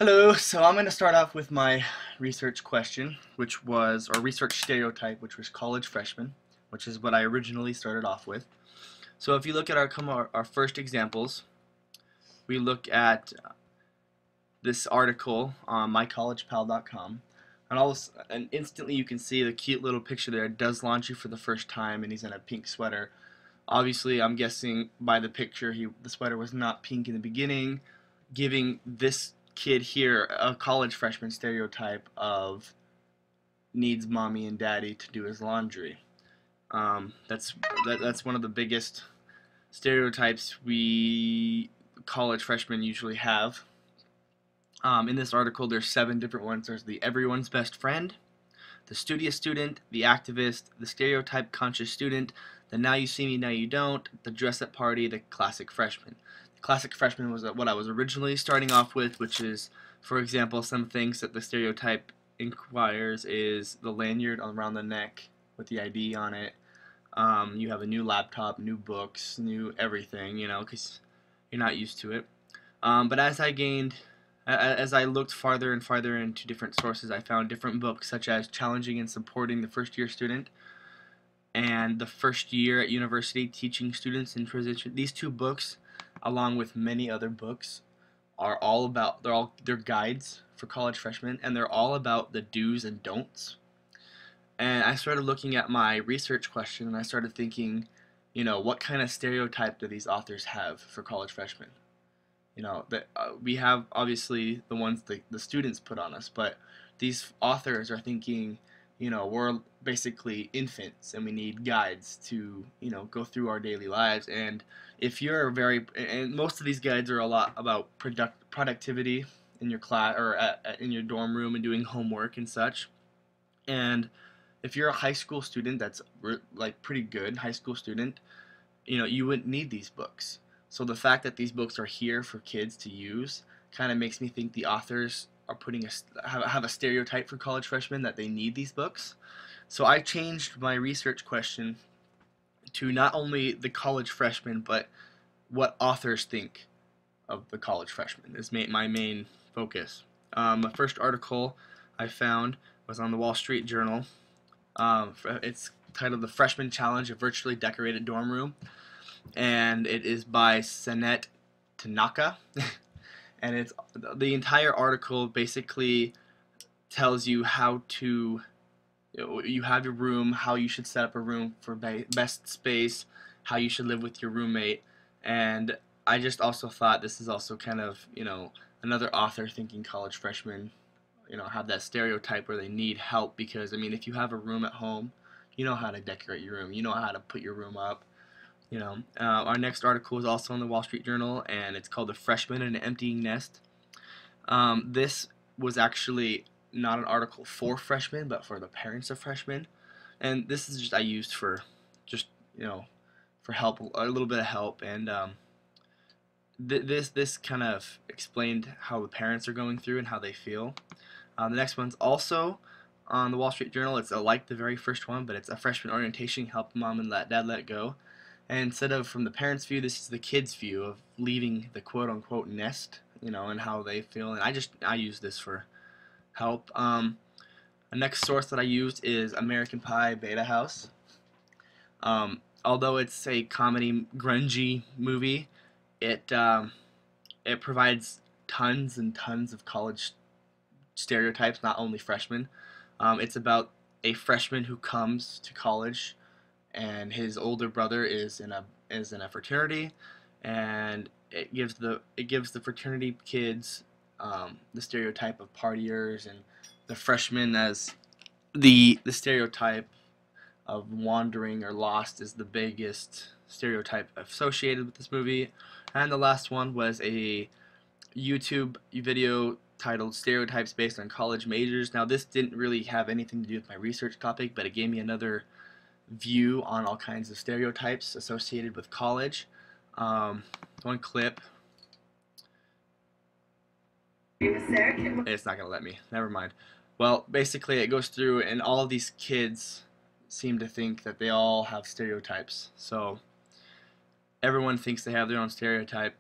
Hello, so I'm going to start off with my research question, or research stereotype, which was college freshman, which is what I originally started off with. So if you look at our first examples, we look at this article on mycollegepal.com, and instantly you can see the cute little picture there. It does launch you for the first time, and he's in a pink sweater. Obviously, I'm guessing by the picture, the sweater was not pink in the beginning, giving this kid here a college freshman stereotype of needs mommy and daddy to do his laundry. That's one of the biggest stereotypes we college freshmen usually have. In this article, there's 7 different ones. There's the everyone's best friend, the studious student, the activist, the stereotype conscious student, the now you see me, now you don't, the dress up party, the classic freshman. The classic freshman was what I was originally starting off with, which is, for example, some things that the stereotype inquires is the lanyard around the neck with the ID on it. You have a new laptop, new books, new everything, because you're not used to it. But as I looked farther and farther into different sources, I found different books such as Challenging and Supporting the First Year Student and The First Year at University Teaching Students in Transition. These 2 books, along with many other books, are all about, they're guides for college freshmen, and they're all about the do's and don'ts. And I started looking at my research question, and I started thinking, what kind of stereotype do these authors have for college freshmen? We have obviously the ones the students put on us, but these authors are thinking, we're basically infants and we need guides to, go through our daily lives. And if you're and most of these guides are a lot about productivity in your class or in your dorm room and doing homework and such. And if you're a high school student that's like pretty good high school student, you wouldn't need these books. So the fact that these books are here for kids to use kind of makes me think the authors are have a stereotype for college freshmen that they need these books. So I changed my research question to not only the college freshman, but what authors think of the college freshman is my main focus. The first article I found was on the Wall Street Journal. It's titled "The Freshman Challenge: A Virtually Decorated Dorm Room," and it is by Senet Tanaka. And it's the entire article basically tells you how to, you have your room, how you should set up a room for best space, how you should live with your roommate. And I just also thought this is also kind of, another author thinking college freshmen, have that stereotype where they need help, because, if you have a room at home, you know how to decorate your room, you know how to put your room up. Our next article is also in the Wall Street Journal, and it's called "The Freshman and an Emptying Nest." This was actually not an article for freshmen, but for the parents of freshmen. And this is I used for just, for help, a little bit of help. And this kind of explained how the parents are going through and how they feel. The next one's also on the Wall Street Journal. It's like the very first one, but it's a freshman orientation, help mom and dad let go. And instead of from the parents' view, this is the kids' view of leaving the quote-unquote nest, and how they feel. And I use this for help. The next source that I used is American Pie Beta House. Although it's a comedy, grungy movie, it provides tons and tons of college stereotypes, not only freshmen. It's about a freshman who comes to college, and his older brother is in a fraternity, and it gives the fraternity kids the stereotype of partiers, and the freshmen as the stereotype of wandering or lost is the biggest stereotype associated with this movie. And the last one was a YouTube video titled "Stereotypes Based on College Majors." Now this didn't really have anything to do with my research topic, but it gave me another view on all kinds of stereotypes associated with college. One clip. It's not gonna let me. Never mind. Well, basically it goes through, and all of these kids seem to think that they all have stereotypes. So everyone thinks they have their own stereotype,